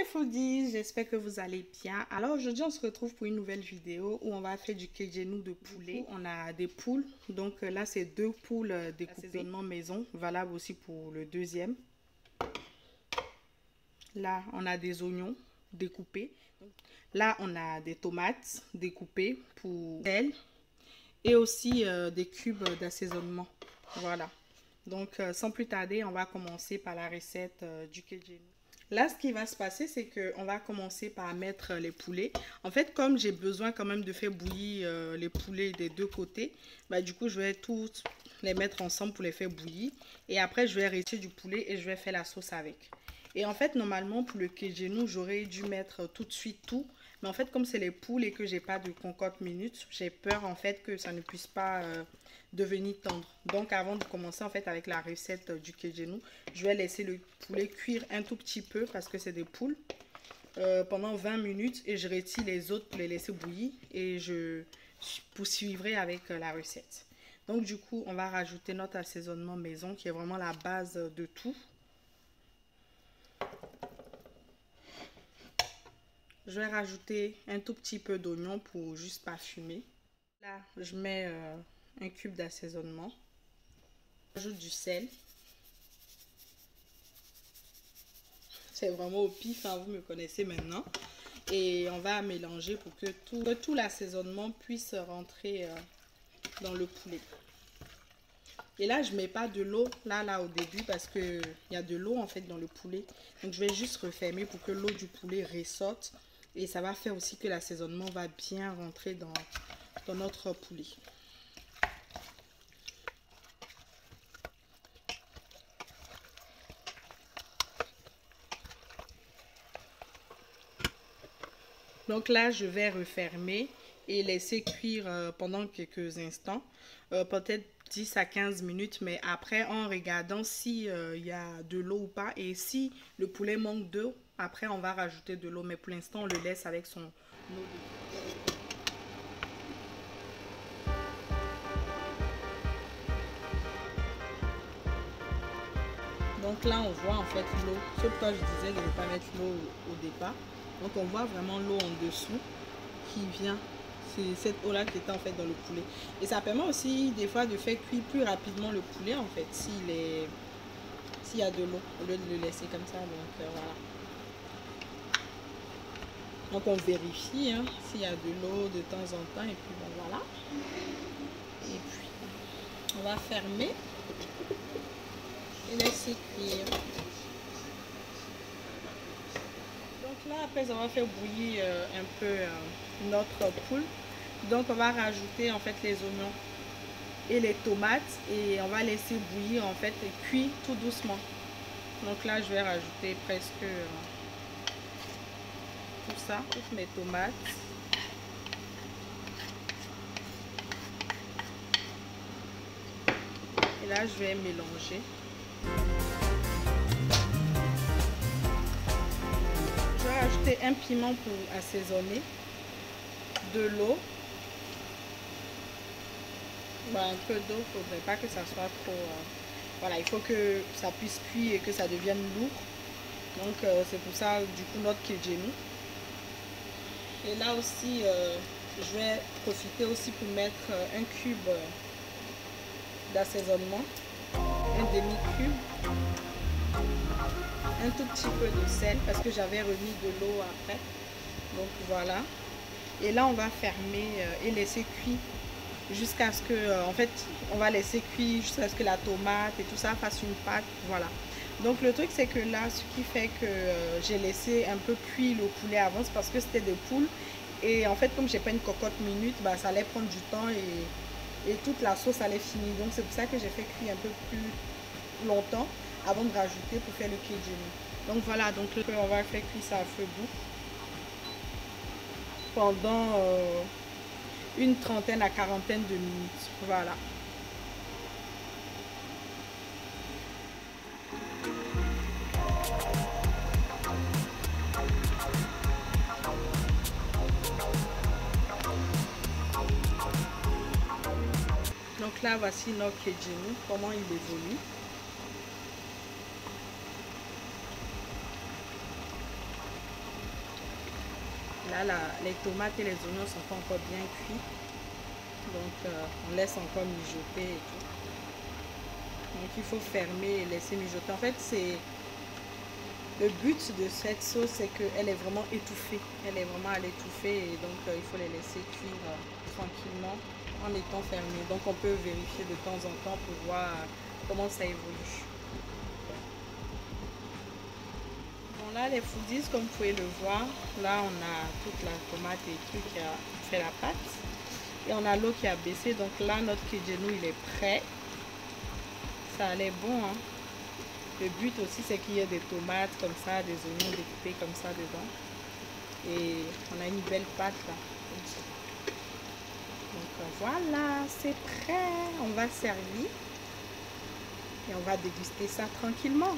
foodies, j'espère que vous allez bien. Alors aujourd'hui on se retrouve pour une nouvelle vidéo où on va faire du kejenou de poulet. On a des poules, donc là c'est 2 poules découpées, assaisonnement maison, valable aussi pour le deuxième. Là on a des oignons découpés. Là on a des tomates découpées pour sel et aussi des cubes d'assaisonnement. Voilà. Donc sans plus tarder, on va commencer par la recette du kejenou. Là, ce qui va se passer, c'est qu'on va commencer par mettre les poulets. En fait, comme j'ai besoin quand même de faire bouillir les poulets des deux côtés, bah, du coup, je vais tous les mettre ensemble pour les faire bouillir. Et après, je vais retirer du poulet et je vais faire la sauce avec. Et en fait, normalement, pour le kejenou, j'aurais dû mettre tout de suite tout. Mais en fait, comme c'est les poules et que j'ai pas de cocotte minute, j'ai peur en fait que ça ne puisse pas devenir tendre. Donc avant de commencer en fait avec la recette du kejenou, je vais laisser le poulet cuire un tout petit peu parce que c'est des poules pendant 20 minutes et je retire les autres pour les laisser bouillir et je poursuivrai avec la recette. Donc du coup, on va rajouter notre assaisonnement maison qui est vraiment la base de tout. Je vais rajouter un tout petit peu d'oignon pour juste parfumer. Là, je mets un cube d'assaisonnement. J'ajoute du sel. C'est vraiment au pif, hein, vous me connaissez maintenant. Et on va mélanger pour que tout l'assaisonnement puisse rentrer dans le poulet. Et là, je ne mets pas de l'eau là au début parce qu'il y a de l'eau en fait dans le poulet. Donc, je vais juste refermer pour que l'eau du poulet ressorte. Et ça va faire aussi que l'assaisonnement va bien rentrer dans notre poulet. Donc là, je vais refermer et laisser cuire pendant quelques instants. Peut-être 10 à 15 minutes, mais après en regardant s'il y a de l'eau ou pas. Et si le poulet manque d'eau, après on va rajouter de l'eau. Mais pour l'instant, on le laisse avec son eau. Donc là, on voit en fait l'eau. C'est pourquoi je disais de ne pas mettre l'eau au départ. Donc on voit vraiment l'eau en dessous qui vient. C'est cette eau-là qui est en fait dans le poulet. Et ça permet aussi des fois de faire cuire plus rapidement le poulet en fait, s'il y a de l'eau, au lieu de le laisser comme ça. Donc voilà. Donc on vérifie hein, s'il y a de l'eau de temps en temps. Et puis bon voilà. Et puis on va fermer et laisser cuire. Donc là après on va faire bouillir un peu notre poule. Donc on va rajouter en fait les oignons et les tomates et on va laisser bouillir en fait et cuire tout doucement. Donc là je vais rajouter presque tout ça, toutes mes tomates. Et là je vais mélanger. Je vais rajouter un piment pour assaisonner, de l'eau. Un peu d'eau, il ne faudrait pas que ça soit trop... voilà, il faut que ça puisse cuire et que ça devienne lourd. Donc c'est pour ça du coup notre kejenou. Et là aussi, je vais profiter aussi pour mettre un cube d'assaisonnement, un demi-cube, un tout petit peu de sel parce que j'avais remis de l'eau après. Donc voilà. Et là on va fermer et laisser cuire jusqu'à ce que, en fait, on va laisser cuire jusqu'à ce que la tomate et tout ça fasse une pâte, voilà. Donc le truc c'est que là, ce qui fait que j'ai laissé un peu cuire le poulet avant, c'est parce que c'était des poules. Et en fait, comme j'ai pas une cocotte minute, bah, ça allait prendre du temps et toute la sauce allait finir. Donc c'est pour ça que j'ai fait cuire un peu plus longtemps avant de rajouter pour faire le kejenou. Donc voilà, donc on va faire cuire ça à feu doux pendant une trentaine à quarantaine de minutes. Voilà. Donc là, voici notre kejenou, comment il évolue. Là, les tomates et les oignons sont pas encore bien cuits. Donc, on laisse encore mijoter et tout. Donc, il faut fermer et laisser mijoter. En fait, c'est... Le but de cette sauce, c'est qu'elle est vraiment étouffée. Elle est vraiment à l'étouffer et donc il faut les laisser cuire tranquillement en étant fermés. Donc on peut vérifier de temps en temps pour voir comment ça évolue. Bon là les foodies, comme vous pouvez le voir, là on a toute la tomate et tout qui a fait la pâte. Et on a l'eau qui a baissé. Donc là notre kijenou il est prêt. Ça a l'air bon hein. Le but aussi, c'est qu'il y ait des tomates comme ça, des oignons découpés comme ça dedans. Et on a une belle pâte là. Comme ça. Donc voilà, c'est prêt. On va servir. Et on va déguster ça tranquillement.